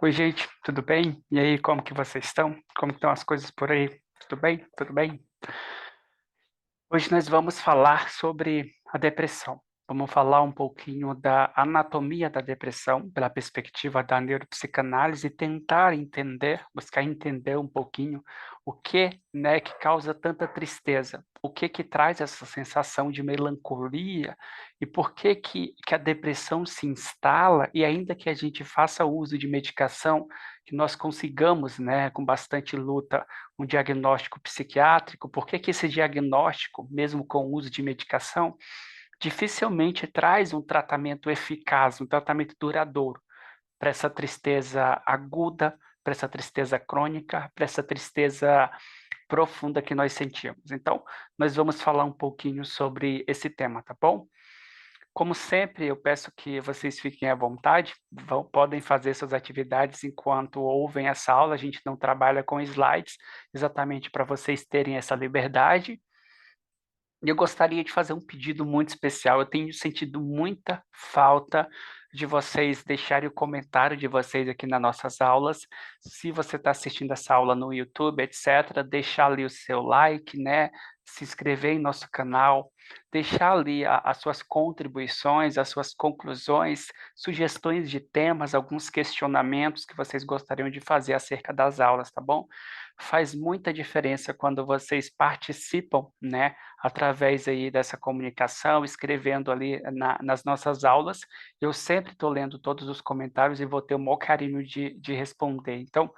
Oi, gente, tudo bem? E aí, como que vocês estão? Como estão as coisas por aí? Tudo bem? Tudo bem? Hoje nós vamos falar sobre a depressão. Vamos falar um pouquinho da anatomia da depressão, pela perspectiva da neuropsicanálise, e tentar entender, buscar entender um pouquinho o que, né, que causa tanta tristeza, o que traz essa sensação de melancolia e por que a depressão se instala e ainda que a gente faça uso de medicação, que nós consigamos, né, com bastante luta, um diagnóstico psiquiátrico, por que esse diagnóstico, mesmo com o uso de medicação, dificilmente traz um tratamento eficaz, um tratamento duradouro para essa tristeza aguda, para essa tristeza crônica, para essa tristeza profunda que nós sentimos. Então, nós vamos falar um pouquinho sobre esse tema, tá bom? Como sempre, eu peço que vocês fiquem à vontade, podem fazer suas atividades enquanto ouvem essa aula, a gente não trabalha com slides, exatamente para vocês terem essa liberdade. E eu gostaria de fazer um pedido muito especial. Eu tenho sentido muita falta de vocês deixarem o comentário de vocês aqui nas nossas aulas. Se você está assistindo essa aula no YouTube, etc., deixar ali o seu like, né? Se inscrever em nosso canal, deixar ali as suas contribuições, as suas conclusões, sugestões de temas, alguns questionamentos que vocês gostariam de fazer acerca das aulas, tá bom? Faz muita diferença quando vocês participam, né? Através aí dessa comunicação, escrevendo ali nas nossas aulas. Eu sempre estou lendo todos os comentários e vou ter o maior carinho de responder. Então,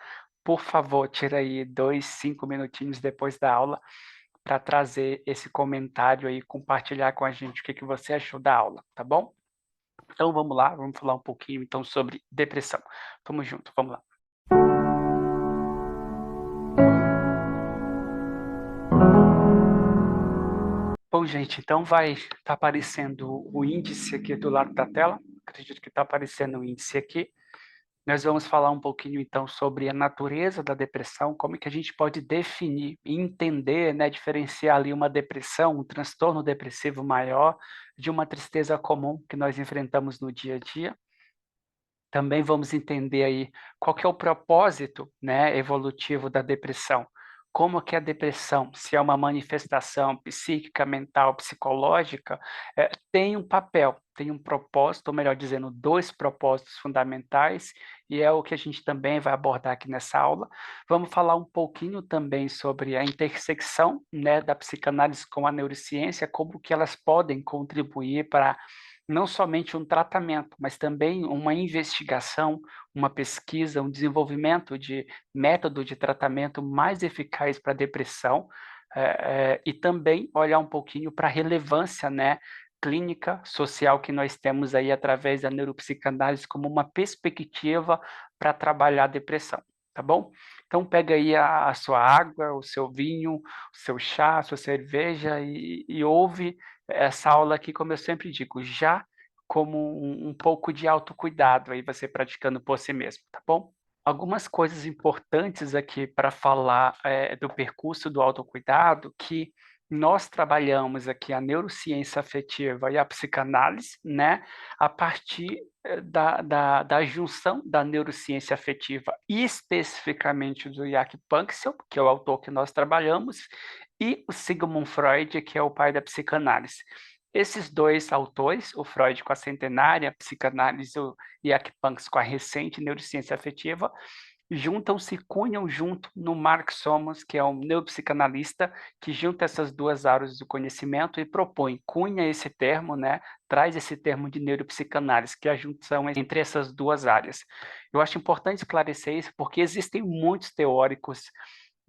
por favor, tira aí 2, 5 minutinhos depois da aula para trazer esse comentário aí, compartilhar com a gente o que você achou da aula, tá bom? Então vamos lá, vamos falar um pouquinho então sobre depressão. Tamo junto, vamos lá. Bom, gente, então vai estar aparecendo o índice aqui do lado da tela. Acredito que está aparecendo o índice aqui. Nós vamos falar um pouquinho, então, sobre a natureza da depressão, como é que a gente pode definir e entender, né, diferenciar ali uma depressão, um transtorno depressivo maior, de uma tristeza comum que nós enfrentamos no dia a dia. Também vamos entender aí qual que é o propósito, né, evolutivo da depressão. Como que a depressão, se é uma manifestação psíquica, mental, psicológica, tem um papel, tem um propósito, ou melhor dizendo, dois propósitos fundamentais, e é o que a gente também vai abordar aqui nessa aula. Vamos falar um pouquinho também sobre a intersecção, né, da psicanálise com a neurociência, como que elas podem contribuir para não somente um tratamento, mas também uma investigação, uma pesquisa, um desenvolvimento de método de tratamento mais eficaz para a depressão, e também olhar um pouquinho para a relevância, né, clínica, social que nós temos aí através da neuropsicanálise como uma perspectiva para trabalhar a depressão, tá bom? Então pega aí a sua água, o seu vinho, o seu chá, a sua cerveja e ouve essa aula aqui, como eu sempre digo, já como um pouco de autocuidado, aí você praticando por si mesmo, tá bom? Algumas coisas importantes aqui para falar do percurso do autocuidado, que nós trabalhamos aqui a neurociência afetiva e a psicanálise, né, a partir da junção da neurociência afetiva, e especificamente do Jaak Panksepp, que é o autor que nós trabalhamos, e o Sigmund Freud, que é o pai da psicanálise. Esses dois autores, o Freud com a centenária, a psicanálise e a Panksepp com a recente neurociência afetiva, juntam-se, cunham junto no Mark Somos, que é um neuropsicanalista, que junta essas duas áreas do conhecimento e propõe, cunha esse termo, né, traz esse termo de neuropsicanálise, que é a junção entre essas duas áreas. Eu acho importante esclarecer isso, porque existem muitos teóricos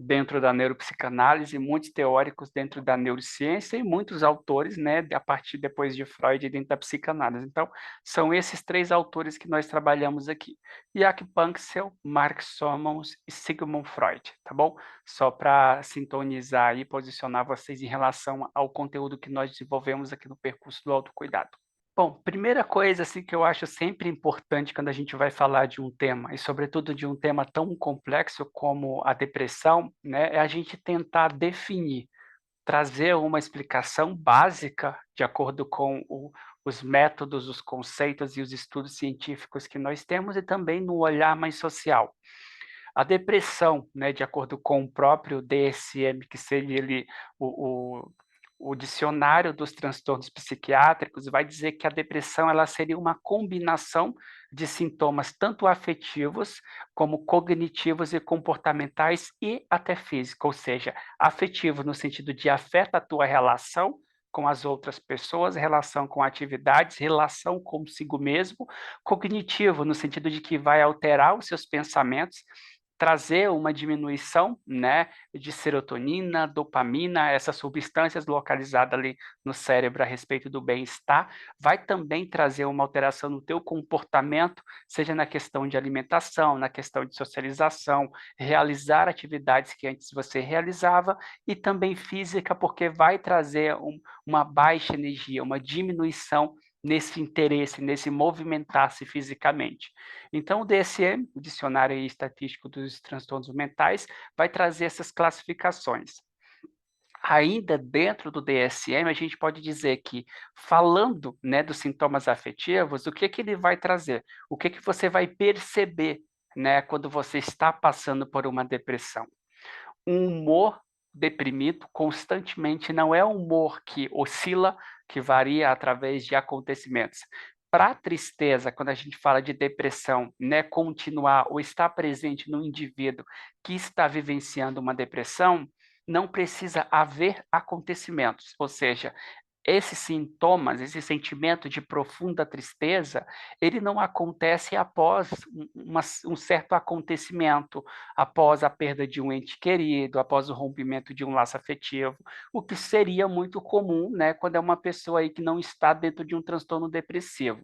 dentro da neuropsicanálise, muitos teóricos dentro da neurociência e muitos autores, né, a partir depois de Freud dentro da psicanálise. Então, são esses três autores que nós trabalhamos aqui: Jaak Panksepp, Mark Somons e Sigmund Freud, tá bom? Só para sintonizar e posicionar vocês em relação ao conteúdo que nós desenvolvemos aqui no percurso do autocuidado. Bom, primeira coisa assim que eu acho sempre importante quando a gente vai falar de um tema, e sobretudo de um tema tão complexo como a depressão, né, é a gente tentar definir, trazer uma explicação básica, de acordo com o os métodos, os conceitos e os estudos científicos que nós temos e também no olhar mais social. A depressão, né, de acordo com o próprio DSM, que seria ali o dicionário dos transtornos psiquiátricos, vai dizer que a depressão ela seria uma combinação de sintomas tanto afetivos como cognitivos e comportamentais e até físicos, ou seja, afetivo no sentido de afeta a tua relação com as outras pessoas, relação com atividades, relação consigo mesmo, cognitivo no sentido de que vai alterar os seus pensamentos, trazer uma diminuição, né, de serotonina, dopamina, essas substâncias localizadas ali no cérebro a respeito do bem-estar, vai também trazer uma alteração no teu comportamento, seja na questão de alimentação, na questão de socialização, realizar atividades que antes você realizava, e também física, porque vai trazer uma baixa energia, uma diminuição nesse interesse, nesse movimentar-se fisicamente. Então, o DSM, o Dicionário Estatístico dos Transtornos Mentais, vai trazer essas classificações. Ainda dentro do DSM, a gente pode dizer que, falando, né, dos sintomas afetivos, o que ele vai trazer? O que você vai perceber, né, quando você está passando por uma depressão? Um humor deprimido constantemente não é um humor que oscila, que varia através de acontecimentos. Para a tristeza, quando a gente fala de depressão, né, continuar ou estar presente no indivíduo que está vivenciando uma depressão, não precisa haver acontecimentos, ou seja, esses sintomas, esse sentimento de profunda tristeza, ele não acontece após um certo acontecimento, após a perda de um ente querido, após o rompimento de um laço afetivo, o que seria muito comum, né, quando é uma pessoa aí que não está dentro de um transtorno depressivo.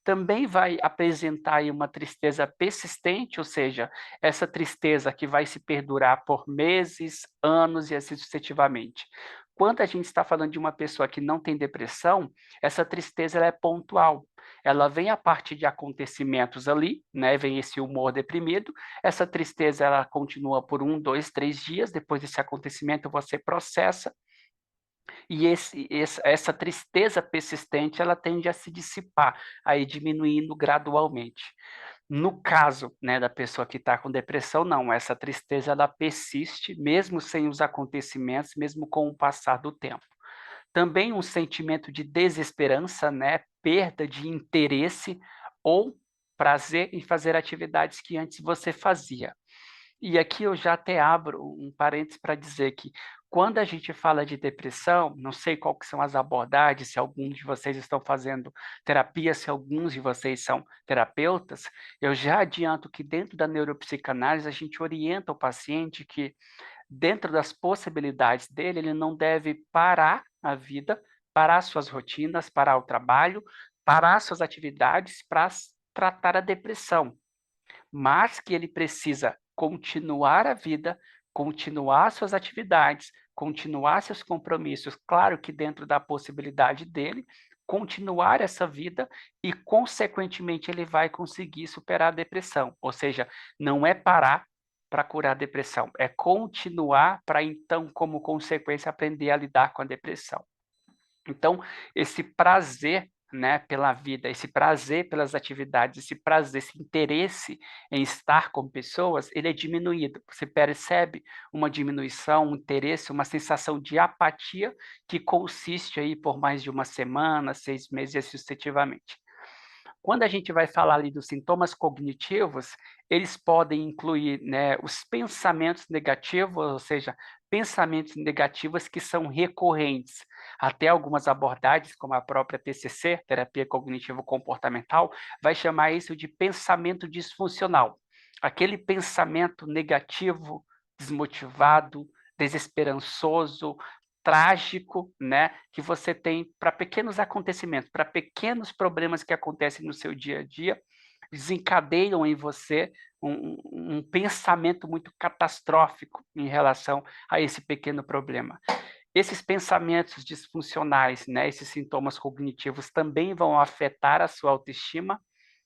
Também vai apresentar aí uma tristeza persistente, ou seja, essa tristeza que vai se perdurar por meses, anos e assim sucessivamente. Quando a gente está falando de uma pessoa que não tem depressão, essa tristeza ela é pontual. Ela vem a partir de acontecimentos ali, né? Vem esse humor deprimido. Essa tristeza ela continua por 1, 2, 3 dias. Depois desse acontecimento você processa e essa tristeza persistente ela tende a se dissipar, aí diminuindo gradualmente. No caso, né, da pessoa que está com depressão, não, essa tristeza ela persiste mesmo sem os acontecimentos, mesmo com o passar do tempo. Também um sentimento de desesperança, né, perda de interesse ou prazer em fazer atividades que antes você fazia. E aqui eu já até abro um parênteses para dizer que quando a gente fala de depressão, não sei qual que são as abordagens, se alguns de vocês estão fazendo terapia, se alguns de vocês são terapeutas, eu já adianto que dentro da neuropsicanálise a gente orienta o paciente que dentro das possibilidades dele, ele não deve parar a vida, parar suas rotinas, parar o trabalho, parar suas atividades para tratar a depressão, mas que ele precisa continuar a vida, continuar suas atividades, continuar seus compromissos, claro que dentro da possibilidade dele, continuar essa vida e, consequentemente, ele vai conseguir superar a depressão. Ou seja, não é parar para curar a depressão, é continuar para, então, como consequência, aprender a lidar com a depressão. Então, esse prazer, né, pela vida, esse prazer pelas atividades, esse prazer, esse interesse em estar com pessoas, ele é diminuído. Você percebe uma diminuição, um interesse, uma sensação de apatia que consiste aí por mais de uma semana, 6 meses e assim sucessivamente. Quando a gente vai falar ali dos sintomas cognitivos, eles podem incluir, né, os pensamentos negativos, ou seja, pensamentos negativos que são recorrentes. Até algumas abordagens, como a própria TCC, terapia cognitivo-comportamental, vai chamar isso de pensamento disfuncional. Aquele pensamento negativo, desmotivado, desesperançoso, trágico, né, que você tem para pequenos acontecimentos, para pequenos problemas que acontecem no seu dia a dia, desencadeiam em você um pensamento muito catastrófico em relação a esse pequeno problema. Esses pensamentos disfuncionais, né, esses sintomas cognitivos também vão afetar a sua autoestima,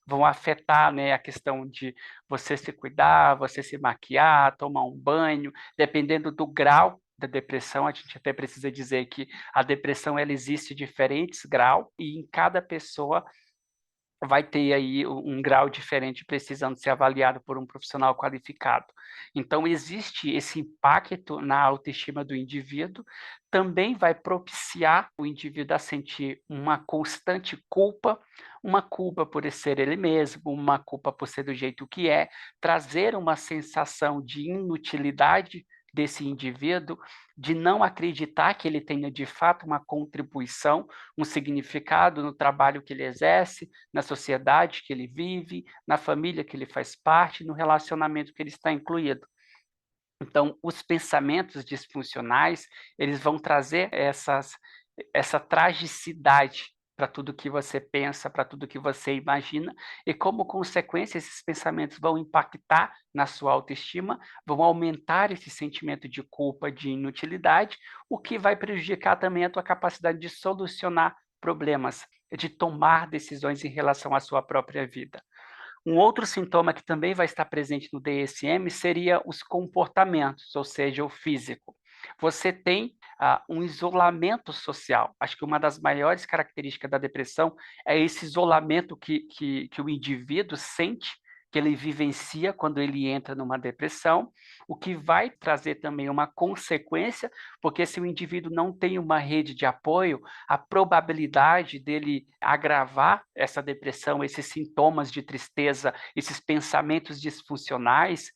vão afetar, né, a questão de você se cuidar, você se maquiar, tomar um banho, dependendo do grau, da depressão, a gente até precisa dizer que a depressão ela existe de diferentes graus e em cada pessoa vai ter aí um grau diferente precisando ser avaliado por um profissional qualificado. Então, existe esse impacto na autoestima do indivíduo, também vai propiciar o indivíduo a sentir uma constante culpa, uma culpa por ser ele mesmo, uma culpa por ser do jeito que é, trazer uma sensação de inutilidade desse indivíduo, de não acreditar que ele tenha de fato uma contribuição, um significado no trabalho que ele exerce, na sociedade que ele vive, na família que ele faz parte, no relacionamento que ele está incluído. Então, os pensamentos disfuncionais, eles vão trazer essa tragicidade para tudo que você pensa, para tudo que você imagina, e como consequência, esses pensamentos vão impactar na sua autoestima, vão aumentar esse sentimento de culpa, de inutilidade, o que vai prejudicar também a tua capacidade de solucionar problemas, de tomar decisões em relação à sua própria vida. Um outro sintoma que também vai estar presente no DSM seria os comportamentos, ou seja, o físico. Você tem um isolamento social. Acho que uma das maiores características da depressão é esse isolamento que o indivíduo sente, que ele vivencia quando ele entra numa depressão, o que vai trazer também uma consequência, porque se o indivíduo não tem uma rede de apoio, a probabilidade dele agravar essa depressão, esses sintomas de tristeza, esses pensamentos disfuncionais,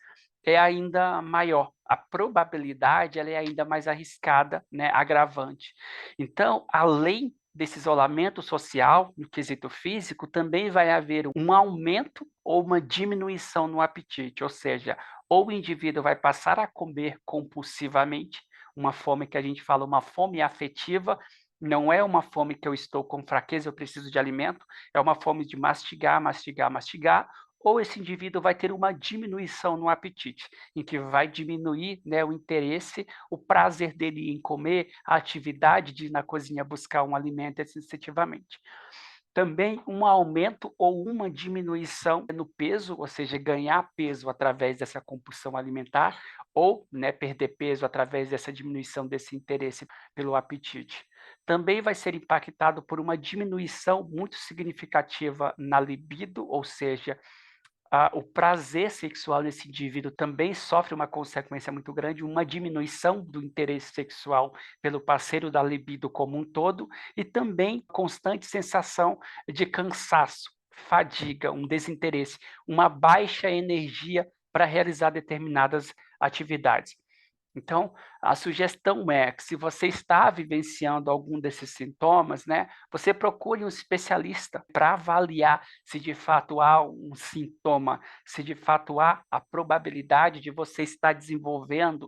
é ainda maior. A probabilidade ela é ainda mais arriscada, né, agravante. Então, além desse isolamento social, no quesito físico, também vai haver um aumento ou uma diminuição no apetite, ou seja, ou o indivíduo vai passar a comer compulsivamente, uma fome que a gente fala, uma fome afetiva, não é uma fome que eu estou com fraqueza, eu preciso de alimento, é uma fome de mastigar, mastigar, mastigar, ou esse indivíduo vai ter uma diminuição no apetite, em que vai diminuir, né, o interesse, o prazer dele em comer, a atividade de ir na cozinha buscar um alimento, excessivamente. Também um aumento ou uma diminuição no peso, ou seja, ganhar peso através dessa compulsão alimentar, ou, né, perder peso através dessa diminuição desse interesse pelo apetite. Também vai ser impactado por uma diminuição muito significativa na libido, ou seja, o prazer sexual desse indivíduo também sofre uma consequência muito grande, uma diminuição do interesse sexual pelo parceiro, da libido como um todo, e também constante sensação de cansaço, fadiga, um desinteresse, uma baixa energia para realizar determinadas atividades. Então, a sugestão é que se você está vivenciando algum desses sintomas, né, você procure um especialista para avaliar se de fato há um sintoma, se de fato há a probabilidade de você estar desenvolvendo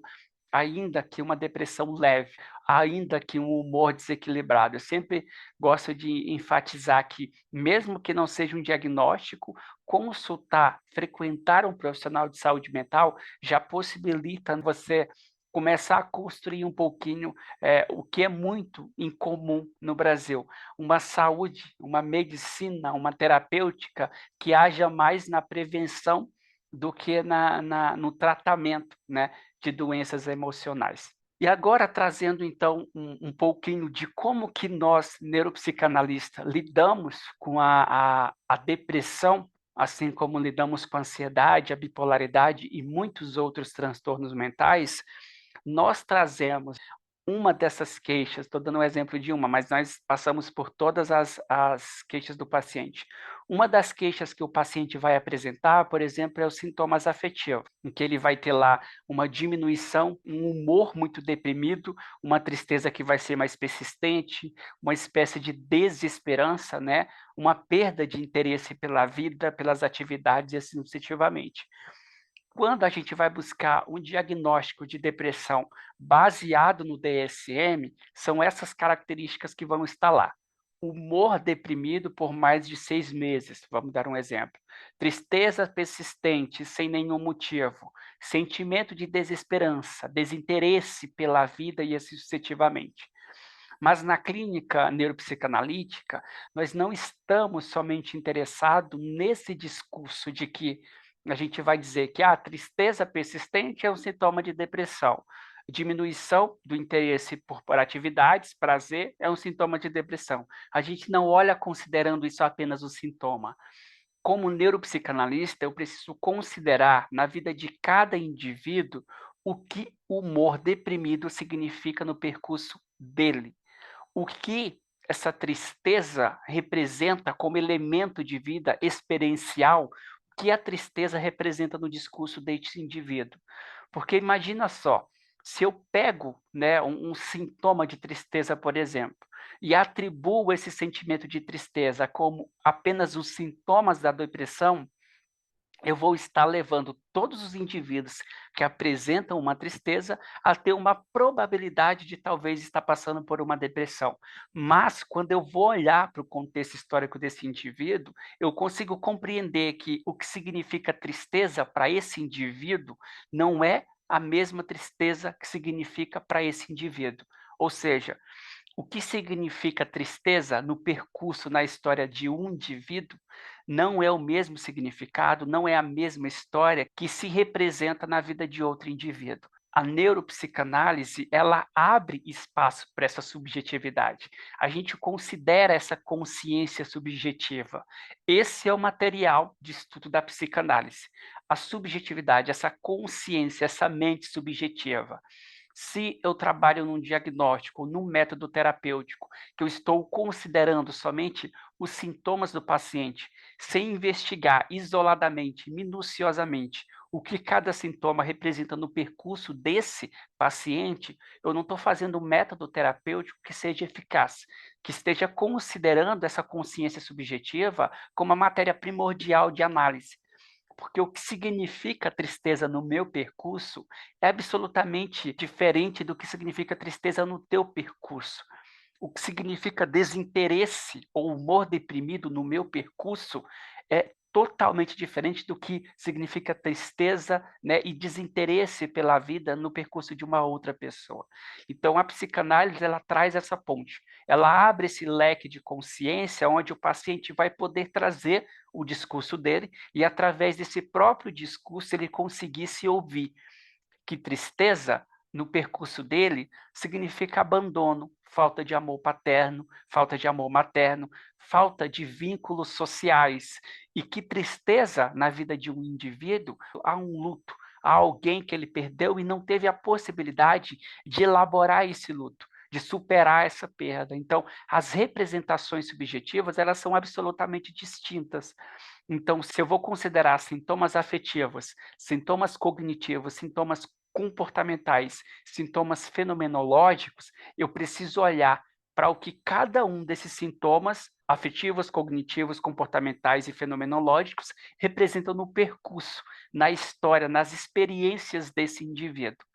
ainda que uma depressão leve, ainda que um humor desequilibrado. Eu sempre gosto de enfatizar que, mesmo que não seja um diagnóstico, consultar, frequentar um profissional de saúde mental já possibilita você começar a construir um pouquinho o que é muito incomum no Brasil, uma saúde, uma medicina, uma terapêutica que haja mais na prevenção do que no tratamento, né, de doenças emocionais. E agora trazendo então um pouquinho de como que nós, neuropsicanalistas, lidamos com a depressão, assim como lidamos com a ansiedade, a bipolaridade e muitos outros transtornos mentais, nós trazemos uma dessas queixas, estou dando um exemplo de uma, mas nós passamos por todas as queixas do paciente. Uma das queixas que o paciente vai apresentar, por exemplo, é os sintomas afetivos, em que ele vai ter lá uma diminuição, um humor muito deprimido, uma tristeza que vai ser mais persistente, uma espécie de desesperança, né? Uma perda de interesse pela vida, pelas atividades e assim sucessivamente. Quando a gente vai buscar um diagnóstico de depressão baseado no DSM, são essas características que vão estar lá. Humor deprimido por mais de 6 meses, vamos dar um exemplo. Tristeza persistente, sem nenhum motivo. Sentimento de desesperança, desinteresse pela vida e assim sucessivamente. Mas na clínica neuropsicanalítica, nós não estamos somente interessados nesse discurso de que a gente vai dizer que a tristeza persistente é um sintoma de depressão. Diminuição do interesse por atividades, prazer, é um sintoma de depressão. A gente não olha considerando isso apenas um sintoma. Como neuropsicanalista, eu preciso considerar na vida de cada indivíduo o que o humor deprimido significa no percurso dele. O que essa tristeza representa como elemento de vida experiencial, o que a tristeza representa no discurso desse indivíduo. Porque imagina só, se eu pego, né, um sintoma de tristeza, por exemplo, e atribuo esse sentimento de tristeza como apenas os sintomas da depressão, eu vou estar levando todos os indivíduos que apresentam uma tristeza a ter uma probabilidade de talvez estar passando por uma depressão. Mas, quando eu vou olhar para o contexto histórico desse indivíduo, eu consigo compreender que o que significa tristeza para esse indivíduo não é a mesma tristeza que significa para esse indivíduo. Ou seja, o que significa tristeza no percurso, na história de um indivíduo, não é o mesmo significado, não é a mesma história que se representa na vida de outro indivíduo. A neuropsicanálise, ela abre espaço para essa subjetividade. A gente considera essa consciência subjetiva. Esse é o material de estudo da psicanálise. A subjetividade, essa consciência, essa mente subjetiva. Se eu trabalho num diagnóstico, num método terapêutico, que eu estou considerando somente os sintomas do paciente, sem investigar isoladamente, minuciosamente, o que cada sintoma representa no percurso desse paciente, eu não estou fazendo um método terapêutico que seja eficaz, que esteja considerando essa consciência subjetiva como a matéria primordial de análise. Porque o que significa tristeza no meu percurso é absolutamente diferente do que significa tristeza no teu percurso. O que significa desinteresse ou humor deprimido no meu percurso é totalmente diferente do que significa tristeza, né, e desinteresse pela vida no percurso de uma outra pessoa. Então, a psicanálise, ela traz essa ponte. Ela abre esse leque de consciência onde o paciente vai poder trazer o discurso dele e, através desse próprio discurso, ele conseguir se ouvir. Que tristeza, no percurso dele, significa abandono, falta de amor paterno, falta de amor materno, falta de vínculos sociais. E que tristeza, na vida de um indivíduo, há um luto, há alguém que ele perdeu e não teve a possibilidade de elaborar esse luto, de superar essa perda. Então, as representações subjetivas, elas são absolutamente distintas. Então, se eu vou considerar sintomas afetivos, sintomas cognitivos, sintomas comportamentais, sintomas fenomenológicos, eu preciso olhar para o que cada um desses sintomas afetivos, cognitivos, comportamentais e fenomenológicos representam no percurso, na história, nas experiências desse indivíduo.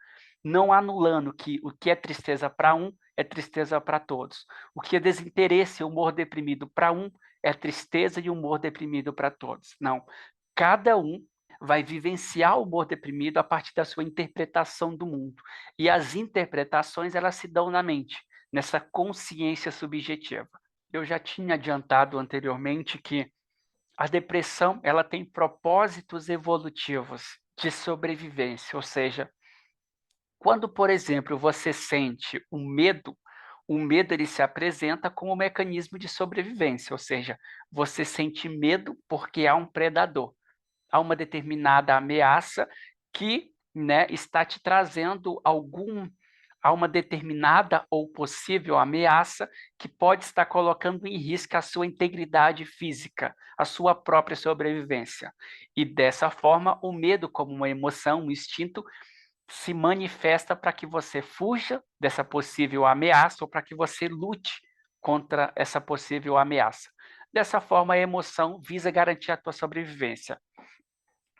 Não anulando que o que é tristeza para um é tristeza para todos. O que é desinteresse e humor deprimido para um é tristeza e humor deprimido para todos. Não. Cada um vai vivenciar o humor deprimido a partir da sua interpretação do mundo. E as interpretações, elas se dão na mente, nessa consciência subjetiva. Eu já tinha adiantado anteriormente que a depressão, ela tem propósitos evolutivos de sobrevivência, ou seja, quando, por exemplo, você sente o medo ele se apresenta como um mecanismo de sobrevivência, ou seja, você sente medo porque há um predador, há uma determinada ameaça que, né, está te trazendo há uma determinada ou possível ameaça que pode estar colocando em risco a sua integridade física, a sua própria sobrevivência. E dessa forma, o medo, como uma emoção, um instinto, se manifesta para que você fuja dessa possível ameaça ou para que você lute contra essa possível ameaça. Dessa forma, a emoção visa garantir a tua sobrevivência.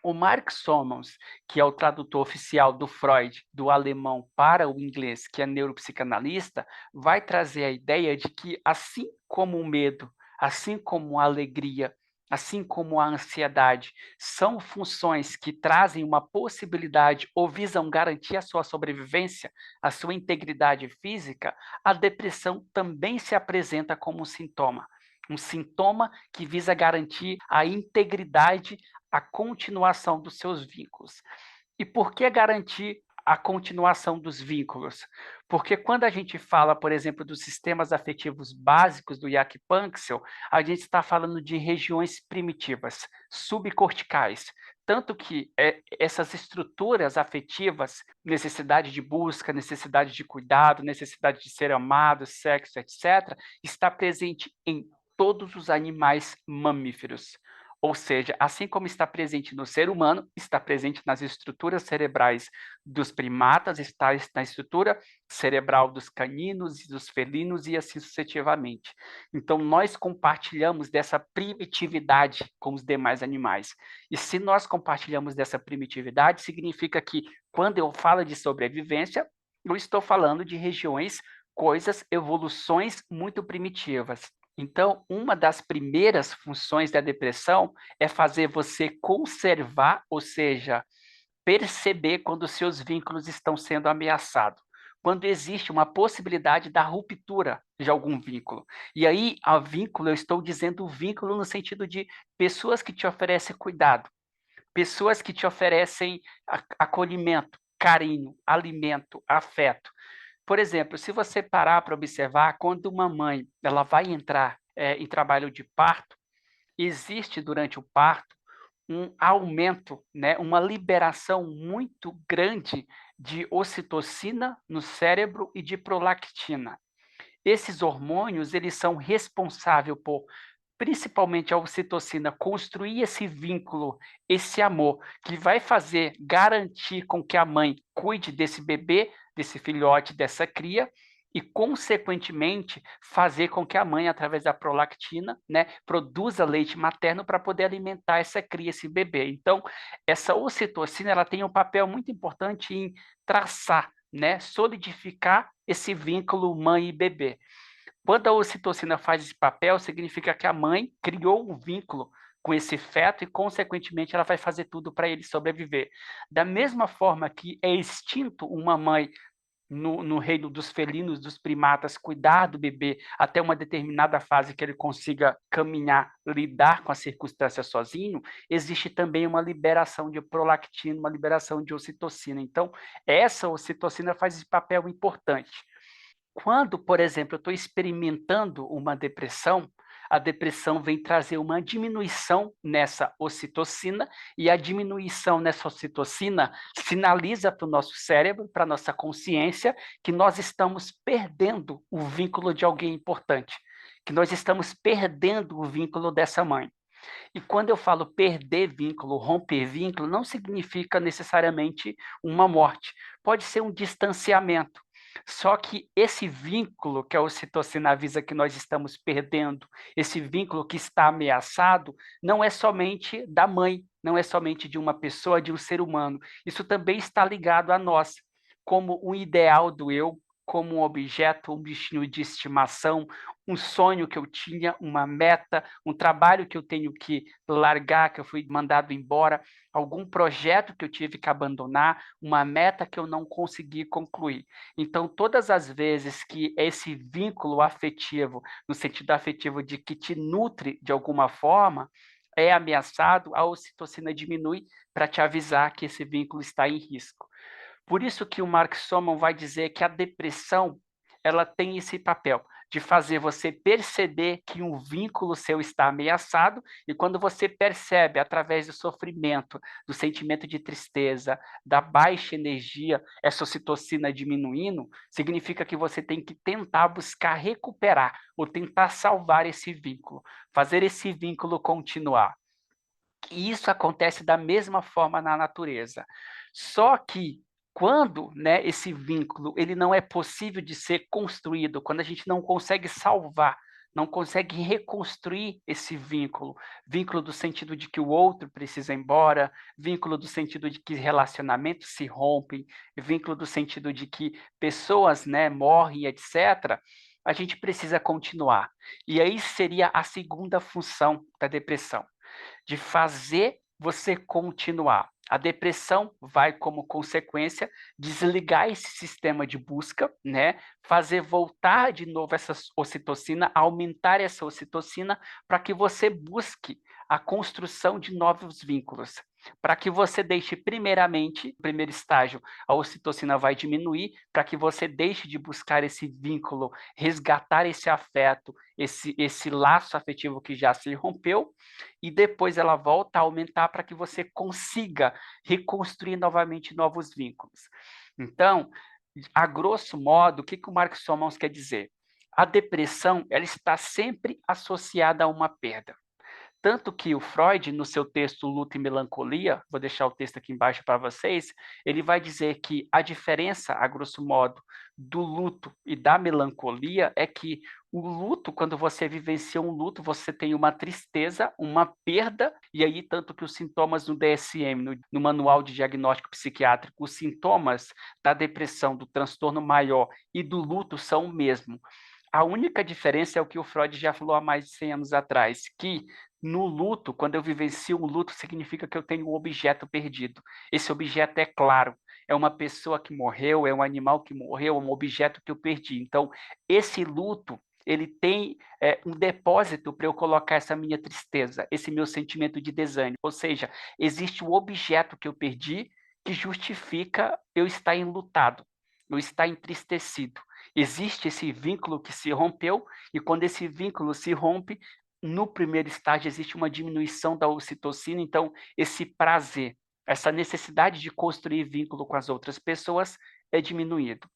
O Mark Solomons, que é o tradutor oficial do Freud, do alemão para o inglês, que é neuropsicanalista, vai trazer a ideia de que, assim como o medo, assim como a alegria, assim como a ansiedade, são funções que trazem uma possibilidade ou visam garantir a sua sobrevivência, a sua integridade física, a depressão também se apresenta como um sintoma que visa garantir a integridade, a continuação dos seus vínculos. E por que garantir a continuação dos vínculos. Porque quando a gente fala, por exemplo, dos sistemas afetivos básicos do Jaak-Panksepp, a gente está falando de regiões primitivas, subcorticais. Tanto que essas estruturas afetivas, necessidade de busca, necessidade de cuidado, necessidade de ser amado, sexo, etc., está presente em todos os animais mamíferos. Ou seja, assim como está presente no ser humano, está presente nas estruturas cerebrais dos primatas, está na estrutura cerebral dos caninos e dos felinos e assim sucessivamente. Então, nós compartilhamos dessa primitividade com os demais animais. E se nós compartilhamos dessa primitividade, significa que quando eu falo de sobrevivência, eu estou falando de regiões, coisas, evoluções muito primitivas. Então, uma das primeiras funções da depressão é fazer você conservar, ou seja, perceber quando os seus vínculos estão sendo ameaçados, quando existe uma possibilidade da ruptura de algum vínculo. E aí, a vínculo, eu estou dizendo vínculo no sentido de pessoas que te oferecem cuidado, pessoas que te oferecem acolhimento, carinho, alimento, afeto. Por exemplo, se você parar para observar, quando uma mãe ela vai entrar em trabalho de parto, existe durante o parto um aumento, né, uma liberação muito grande de ocitocina no cérebro e de prolactina. Esses hormônios, eles são responsáveis por, principalmente a ocitocina, construir esse vínculo, esse amor, que vai fazer, garantir com que a mãe cuide desse bebê, desse filhote, dessa cria, e, consequentemente, fazer com que a mãe, através da prolactina, né, produza leite materno para poder alimentar essa cria, esse bebê. Então, essa ocitocina ela tem um papel muito importante em traçar, né, solidificar esse vínculo mãe e bebê. Quando a ocitocina faz esse papel, significa que a mãe criou um vínculo com esse feto e, consequentemente, ela vai fazer tudo para ele sobreviver. Da mesma forma que é extinto uma mãe no reino dos felinos, dos primatas, cuidar do bebê até uma determinada fase que ele consiga caminhar, lidar com a circunstância sozinho, existe também uma liberação de prolactina, uma liberação de ocitocina. Então, essa ocitocina faz esse papel importante. Quando, por exemplo, eu estou experimentando uma depressão, a depressão vem trazer uma diminuição nessa ocitocina, e a diminuição nessa ocitocina sinaliza para o nosso cérebro, para a nossa consciência, que nós estamos perdendo o vínculo de alguém importante, que nós estamos perdendo o vínculo dessa mãe. E quando eu falo perder vínculo, romper vínculo, não significa necessariamente uma morte, pode ser um distanciamento. Só que esse vínculo que a ocitocina avisa que nós estamos perdendo, esse vínculo que está ameaçado, não é somente da mãe, não é somente de uma pessoa, de um ser humano. Isso também está ligado a nós, como um ideal do eu, como um objeto, um bichinho de estimação, um sonho que eu tinha, uma meta, um trabalho que eu tenho que largar, que eu fui mandado embora, algum projeto que eu tive que abandonar, uma meta que eu não consegui concluir. Então, todas as vezes que esse vínculo afetivo, no sentido afetivo de que te nutre de alguma forma, é ameaçado, a ocitocina diminui para te avisar que esse vínculo está em risco. Por isso que o Mark Soman vai dizer que a depressão ela tem esse papel de fazer você perceber que um vínculo seu está ameaçado, e quando você percebe, através do sofrimento, do sentimento de tristeza, da baixa energia, essa ocitocina diminuindo, significa que você tem que tentar buscar recuperar, ou tentar salvar esse vínculo, fazer esse vínculo continuar. E isso acontece da mesma forma na natureza. Só que quando, né, esse vínculo ele não é possível de ser construído, quando a gente não consegue salvar, não consegue reconstruir esse vínculo, vínculo do sentido de que o outro precisa ir embora, vínculo do sentido de que relacionamentos se rompem, vínculo do sentido de que pessoas, né, morrem, etc., a gente precisa continuar. E aí seria a segunda função da depressão, de fazer você continuar. A depressão vai, como consequência, desligar esse sistema de busca, né? Fazer voltar de novo essa ocitocina, aumentar essa ocitocina, para que você busque a construção de novos vínculos. para que você deixe, primeiramente, no primeiro estágio, a ocitocina vai diminuir, para que você deixe de buscar esse vínculo, resgatar esse afeto, esse laço afetivo que já se rompeu, e depois ela volta a aumentar para que você consiga reconstruir novamente novos vínculos. Então, a grosso modo, o que o Mark Solomons quer dizer? A depressão, ela está sempre associada a uma perda. Tanto que o Freud, no seu texto Luto e Melancolia, vou deixar o texto aqui embaixo para vocês, ele vai dizer que a diferença, a grosso modo, do luto e da melancolia é que o luto, quando você vivencia um luto, você tem uma tristeza, uma perda, e aí tanto que os sintomas no DSM, no Manual de Diagnóstico Psiquiátrico, os sintomas da depressão, do transtorno maior e do luto são o mesmo. A única diferença é o que o Freud já falou há mais de 100 anos atrás, que no luto, quando eu vivencio um luto, significa que eu tenho um objeto perdido. Esse objeto é claro, é uma pessoa que morreu, é um animal que morreu, é um objeto que eu perdi. Então, esse luto, ele tem um depósito para eu colocar essa minha tristeza, esse meu sentimento de desânimo. Ou seja, existe um objeto que eu perdi que justifica eu estar enlutado, eu estar entristecido. Existe esse vínculo que se rompeu, e quando esse vínculo se rompe, no primeiro estágio existe uma diminuição da ocitocina, então esse prazer, essa necessidade de construir vínculo com as outras pessoas é diminuído.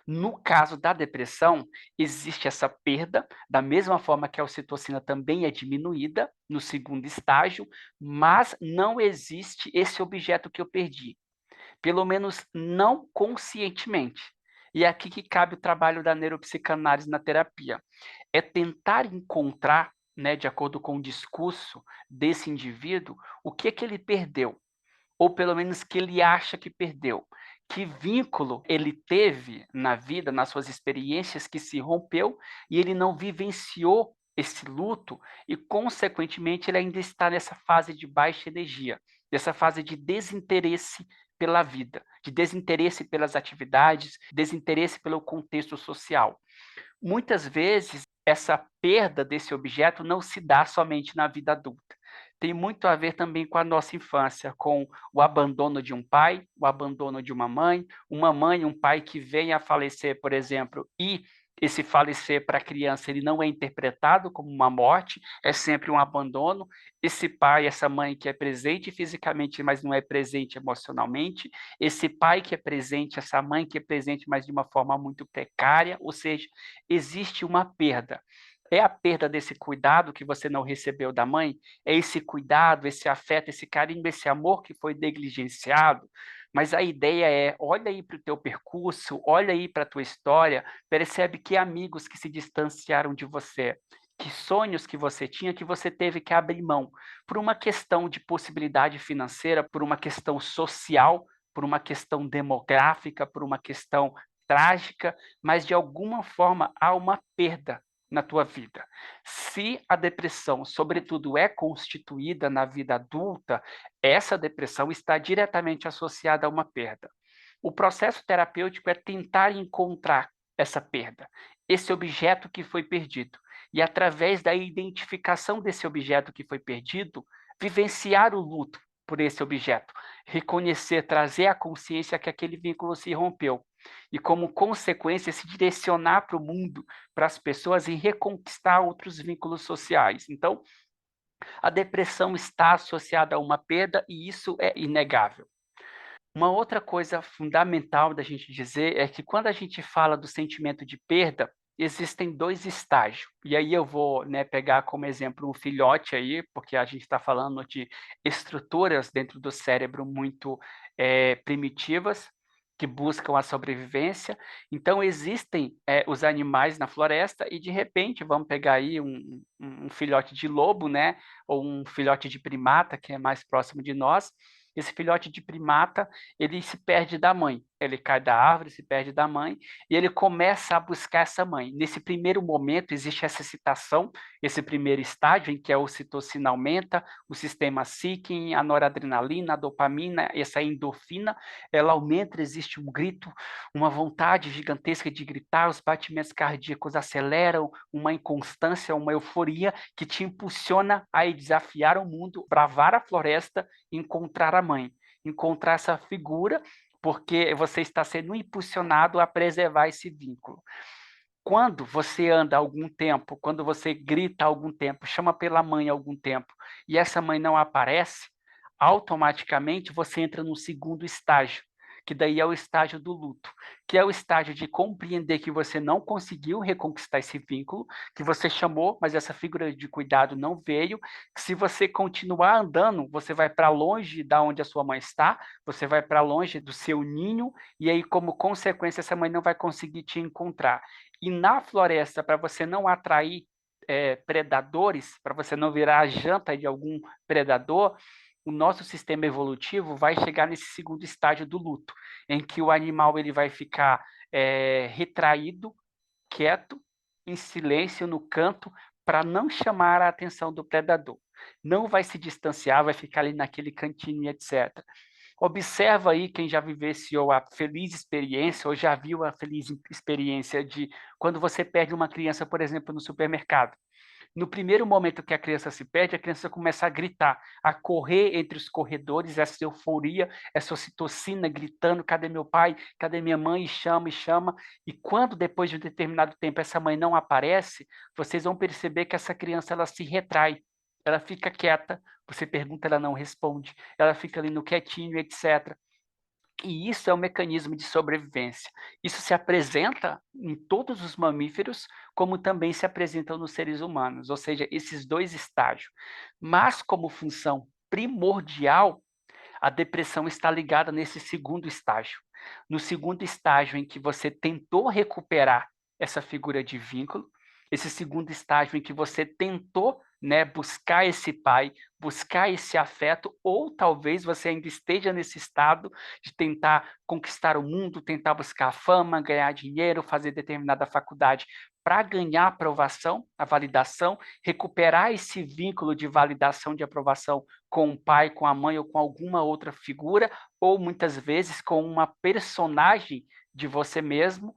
No caso da depressão, existe essa perda, da mesma forma que a ocitocina também é diminuída no segundo estágio, mas não existe esse objeto que eu perdi, pelo menos não conscientemente. E é aqui que cabe o trabalho da neuropsicanálise na terapia. É tentar encontrar, né, de acordo com o discurso desse indivíduo, o que é que ele perdeu, ou pelo menos que ele acha que perdeu. Que vínculo ele teve na vida, nas suas experiências que se rompeu, e ele não vivenciou esse luto, e, consequentemente, ele ainda está nessa fase de baixa energia, dessa fase de desinteresse pela vida, de desinteresse pelas atividades, desinteresse pelo contexto social. Muitas vezes, essa perda desse objeto não se dá somente na vida adulta. Tem muito a ver também com a nossa infância, com o abandono de um pai, o abandono de uma mãe, um pai que vem a falecer, por exemplo, e esse falecer para a criança ele não é interpretado como uma morte, é sempre um abandono. Esse pai, essa mãe que é presente fisicamente, mas não é presente emocionalmente. Esse pai que é presente, essa mãe que é presente, mas de uma forma muito precária, ou seja, existe uma perda. É a perda desse cuidado que você não recebeu da mãe? É esse cuidado, esse afeto, esse carinho, esse amor que foi negligenciado? Mas a ideia é, olha aí para o teu percurso, olha aí para a tua história, percebe que amigos que se distanciaram de você, que sonhos que você tinha, que você teve que abrir mão, por uma questão de possibilidade financeira, por uma questão social, por uma questão demográfica, por uma questão trágica, mas de alguma forma há uma perda na tua vida. Se a depressão, sobretudo, é constituída na vida adulta, essa depressão está diretamente associada a uma perda. O processo terapêutico é tentar encontrar essa perda, esse objeto que foi perdido, e através da identificação desse objeto que foi perdido, vivenciar o luto por esse objeto, reconhecer, trazer à consciência que aquele vínculo se rompeu, e como consequência se direcionar para o mundo, para as pessoas e reconquistar outros vínculos sociais. Então, a depressão está associada a uma perda e isso é inegável. Uma outra coisa fundamental da gente dizer é que quando a gente fala do sentimento de perda, existem dois estágios. E aí eu vou, né, pegar como exemplo um filhote aí, porque a gente está falando de estruturas dentro do cérebro muito primitivas, que buscam a sobrevivência. Então, existem os animais na floresta e, de repente, vamos pegar aí um filhote de lobo, né, ou um filhote de primata, que é mais próximo de nós, esse filhote de primata, ele se perde da mãe. Ele cai da árvore, se perde da mãe, e ele começa a buscar essa mãe. Nesse primeiro momento, existe essa excitação, esse primeiro estágio, em que a ocitocina aumenta, o sistema Seeking, a noradrenalina, a dopamina, essa endorfina, ela aumenta, existe um grito, uma vontade gigantesca de gritar, os batimentos cardíacos aceleram, uma inconstância, uma euforia que te impulsiona a desafiar o mundo, bravar a floresta e encontrar a mãe, encontrar essa figura, porque você está sendo impulsionado a preservar esse vínculo. Quando você anda algum tempo, quando você grita algum tempo, chama pela mãe algum tempo, e essa mãe não aparece, automaticamente você entra no segundo estágio, que daí é o estágio do luto, que é o estágio de compreender que você não conseguiu reconquistar esse vínculo, que você chamou, mas essa figura de cuidado não veio, que se você continuar andando, você vai para longe da onde a sua mãe está, você vai para longe do seu ninho, e aí, como consequência, essa mãe não vai conseguir te encontrar. E na floresta, para você não atrair predadores, para você não virar a janta de algum predador, o nosso sistema evolutivo vai chegar nesse segundo estágio do luto, em que o animal ele vai ficar retraído, quieto, em silêncio, no canto, para não chamar a atenção do predador. Não vai se distanciar, vai ficar ali naquele cantinho, etc. Observa aí quem já vivenciou a feliz experiência ou já viu a feliz experiência de quando você perde uma criança, por exemplo, no supermercado. No primeiro momento que a criança se perde, a criança começa a gritar, a correr entre os corredores, essa euforia, essa ocitocina gritando, cadê meu pai, cadê minha mãe, e chama, e quando depois de um determinado tempo essa mãe não aparece, vocês vão perceber que essa criança ela se retrai, ela fica quieta, você pergunta, ela não responde, ela fica ali no quietinho, etc. E isso é um mecanismo de sobrevivência. Isso se apresenta em todos os mamíferos, como também se apresenta nos seres humanos, ou seja, esses dois estágios. Mas, como função primordial, a depressão está ligada nesse segundo estágio. No segundo estágio em que você tentou recuperar essa figura de vínculo, esse segundo estágio em que você tentou, né, buscar esse pai, buscar esse afeto, ou talvez você ainda esteja nesse estado de tentar conquistar o mundo, tentar buscar fama, ganhar dinheiro, fazer determinada faculdade para ganhar aprovação, a validação, recuperar esse vínculo de validação, de aprovação com o pai, com a mãe ou com alguma outra figura, ou muitas vezes com uma personagem de você mesmo,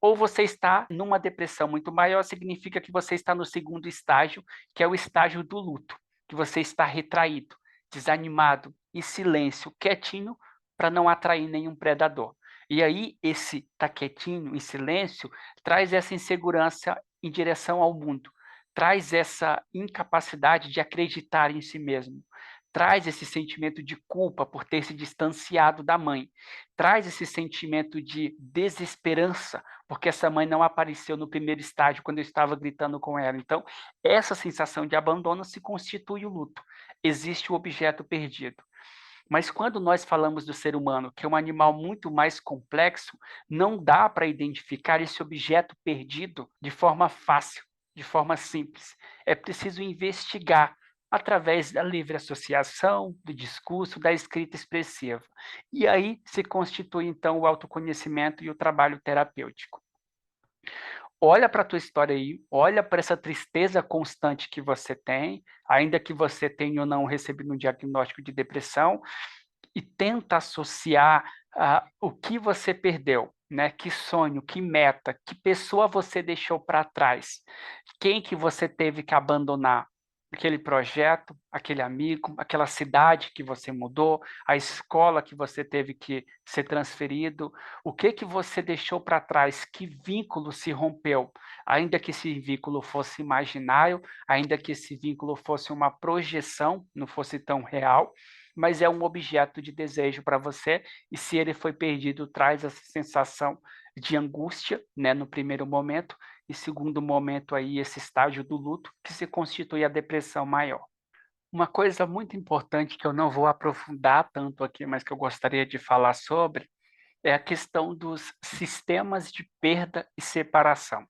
ou você está numa depressão muito maior, significa que você está no segundo estágio, que é o estágio do luto, que você está retraído, desanimado, em silêncio, quietinho, para não atrair nenhum predador. E aí, esse tá quietinho, em silêncio, traz essa insegurança em direção ao mundo, traz essa incapacidade de acreditar em si mesmo, traz esse sentimento de culpa por ter se distanciado da mãe, traz esse sentimento de desesperança, porque essa mãe não apareceu no primeiro estágio quando eu estava gritando com ela. Então, essa sensação de abandono se constitui o luto. Existe o objeto perdido. Mas quando nós falamos do ser humano, que é um animal muito mais complexo, não dá para identificar esse objeto perdido de forma fácil, de forma simples. É preciso investigar através da livre associação, do discurso, da escrita expressiva. E aí se constitui, então, o autoconhecimento e o trabalho terapêutico. Olha para a tua história aí, olha para essa tristeza constante que você tem, ainda que você tenha ou não recebido um diagnóstico de depressão, e tenta associar o que você perdeu, né? Que sonho, que meta, que pessoa você deixou para trás, quem que você teve que abandonar, aquele projeto, aquele amigo, aquela cidade que você mudou, a escola que você teve que ser transferido, o que que você deixou para trás, que vínculo se rompeu, ainda que esse vínculo fosse imaginário, ainda que esse vínculo fosse uma projeção, não fosse tão real, mas é um objeto de desejo para você, e se ele foi perdido, traz essa sensação de angústia, né, no primeiro momento, e segundo momento aí esse estágio do luto, que se constitui a depressão maior. Uma coisa muito importante que eu não vou aprofundar tanto aqui, mas que eu gostaria de falar sobre, é a questão dos sistemas de perda e separação.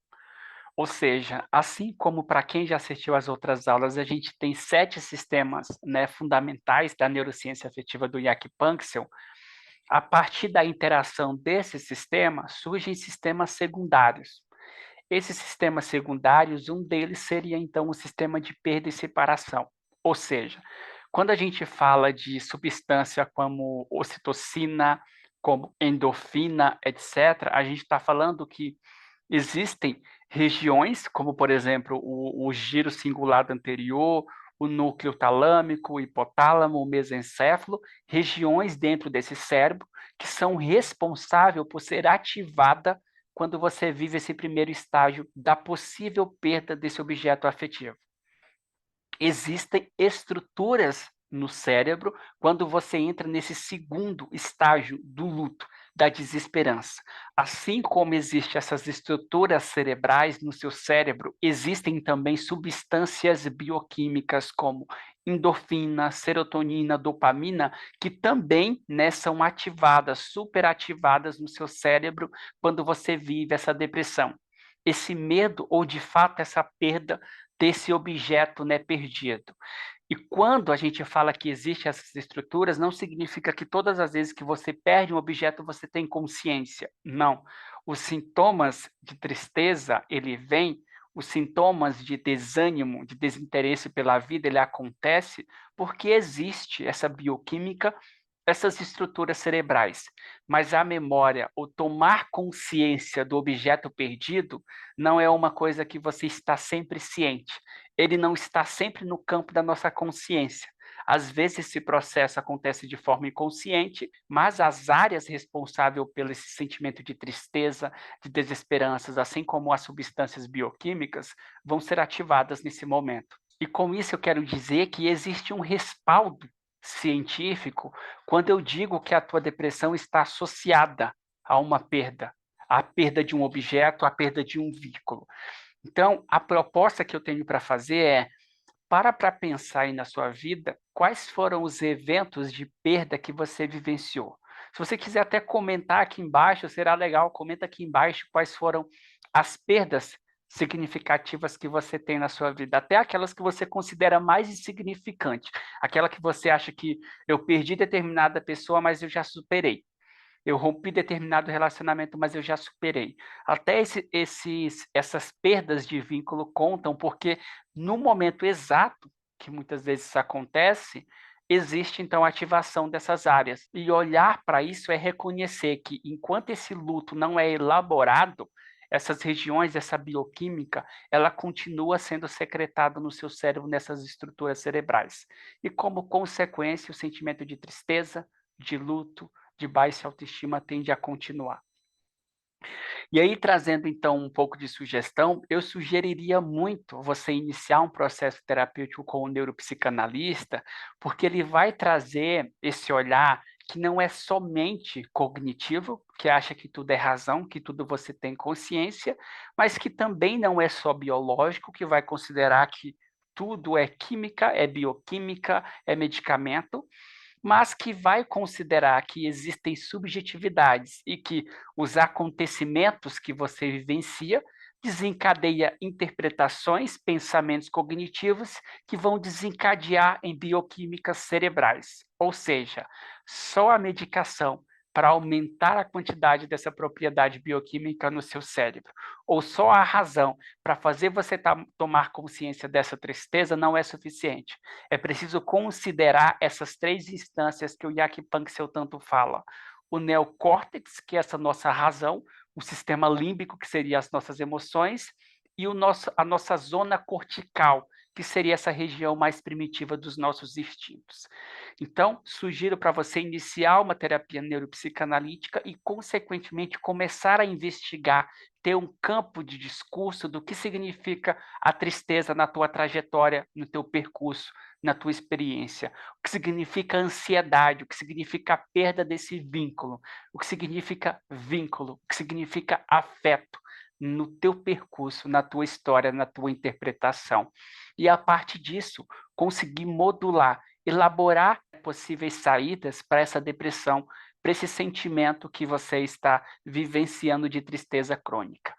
Ou seja, assim como para quem já assistiu às outras aulas, a gente tem 7 sistemas, né, fundamentais da neurociência afetiva do Jack Panksepp. A partir da interação desses sistemas, surgem sistemas secundários. Esses sistemas secundários, um deles seria, então, o sistema de perda e separação. Ou seja, quando a gente fala de substância como ocitocina, como endorfina, etc., a gente está falando que existem regiões, como, por exemplo, o giro cingulado anterior, o núcleo talâmico, o hipotálamo, o mesencéfalo, regiões dentro desse cérebro que são responsáveis por ser ativada quando você vive esse primeiro estágio da possível perda desse objeto afetivo. Existem estruturas no cérebro quando você entra nesse segundo estágio do luto, da desesperança. Assim como existem essas estruturas cerebrais no seu cérebro, existem também substâncias bioquímicas como endorfina, serotonina, dopamina, que também, né, são ativadas, superativadas no seu cérebro quando você vive essa depressão. Esse medo ou, de fato, essa perda desse objeto, né, perdido. E quando a gente fala que existem essas estruturas, não significa que todas as vezes que você perde um objeto, você tem consciência. Não. Os sintomas de tristeza, ele vem, os sintomas de desânimo, de desinteresse pela vida, ele acontece porque existe essa bioquímica, essas estruturas cerebrais. Mas a memória, o tomar consciência do objeto perdido, não é uma coisa que você está sempre ciente. Ele não está sempre no campo da nossa consciência. Às vezes esse processo acontece de forma inconsciente, mas as áreas responsáveis pelo esse sentimento de tristeza, de desesperanças, assim como as substâncias bioquímicas, vão ser ativadas nesse momento. E com isso eu quero dizer que existe um respaldo científico quando eu digo que a tua depressão está associada a uma perda, à perda de um objeto, à perda de um vínculo. Então, a proposta que eu tenho para fazer é: para pensar aí na sua vida, quais foram os eventos de perda que você vivenciou. Se você quiser até comentar aqui embaixo, será legal, comenta aqui embaixo quais foram as perdas significativas que você tem na sua vida, até aquelas que você considera mais insignificante, aquela que você acha que eu perdi determinada pessoa, mas eu já superei. Eu rompi determinado relacionamento, mas eu já superei. Até essas perdas de vínculo contam, porque no momento exato, que muitas vezes isso acontece, existe então a ativação dessas áreas. E olhar para isso é reconhecer que, enquanto esse luto não é elaborado, essas regiões, essa bioquímica, ela continua sendo secretada no seu cérebro, nessas estruturas cerebrais. E, como consequência, o sentimento de tristeza, de luto, de baixa autoestima tende a continuar. E aí, trazendo então um pouco de sugestão, eu sugeriria muito você iniciar um processo terapêutico com o neuropsicanalista, porque ele vai trazer esse olhar que não é somente cognitivo, que acha que tudo é razão, que tudo você tem consciência, mas que também não é só biológico, que vai considerar que tudo é química, é bioquímica, é medicamento, mas que vai considerar que existem subjetividades e que os acontecimentos que você vivencia desencadeia interpretações, pensamentos cognitivos que vão desencadear em bioquímicas cerebrais. Ou seja, só a medicação para aumentar a quantidade dessa propriedade bioquímica no seu cérebro, ou só a razão para fazer você tomar consciência dessa tristeza não é suficiente. É preciso considerar essas 3 instâncias que o Jack Panksepp tanto fala. O neocórtex, que é essa nossa razão, o sistema límbico, que seria as nossas emoções, e a nossa zona cortical, que seria essa região mais primitiva dos nossos instintos. Então, sugiro para você iniciar uma terapia neuropsicanalítica e, consequentemente, começar a investigar, ter um campo de discurso do que significa a tristeza na tua trajetória, no teu percurso, na tua experiência, o que significa ansiedade, o que significa a perda desse vínculo, o que significa vínculo, o que significa afeto no teu percurso, na tua história, na tua interpretação. E a partir disso, conseguir modular, elaborar possíveis saídas para essa depressão, para esse sentimento que você está vivenciando de tristeza crônica.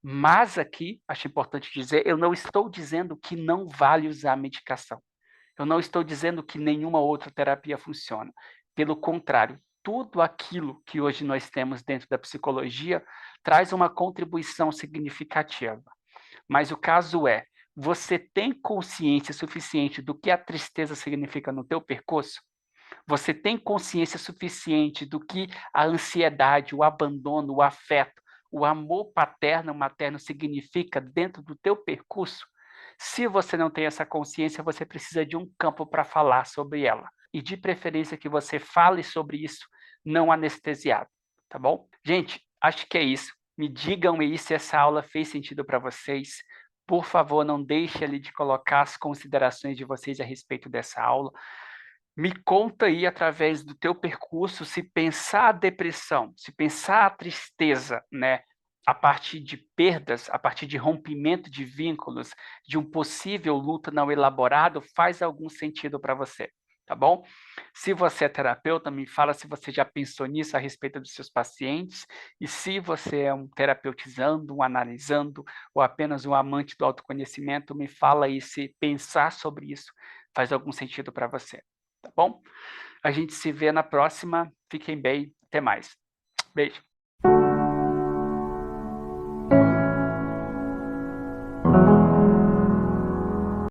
Mas aqui, acho importante dizer, eu não estou dizendo que não vale usar a medicação. Eu não estou dizendo que nenhuma outra terapia funciona. Pelo contrário, tudo aquilo que hoje nós temos dentro da psicologia traz uma contribuição significativa. Mas o caso é, você tem consciência suficiente do que a tristeza significa no teu percurso? Você tem consciência suficiente do que a ansiedade, o abandono, o afeto, o amor paterno, materno significa dentro do teu percurso? Se você não tem essa consciência, você precisa de um campo para falar sobre ela. E de preferência que você fale sobre isso não anestesiado, tá bom? Gente, acho que é isso. Me digam aí se essa aula fez sentido para vocês. Por favor, não deixe ali de colocar as considerações de vocês a respeito dessa aula. Me conta aí, através do teu percurso, se pensar a depressão, se pensar a tristeza, né, a partir de perdas, a partir de rompimento de vínculos, de um possível luto não elaborado, faz algum sentido para você, tá bom? Se você é terapeuta, me fala se você já pensou nisso a respeito dos seus pacientes, e se você é um terapeutizando, um analisando, ou apenas um amante do autoconhecimento, me fala aí se pensar sobre isso faz algum sentido para você. Tá bom? A gente se vê na próxima. Fiquem bem. Até mais. Beijo.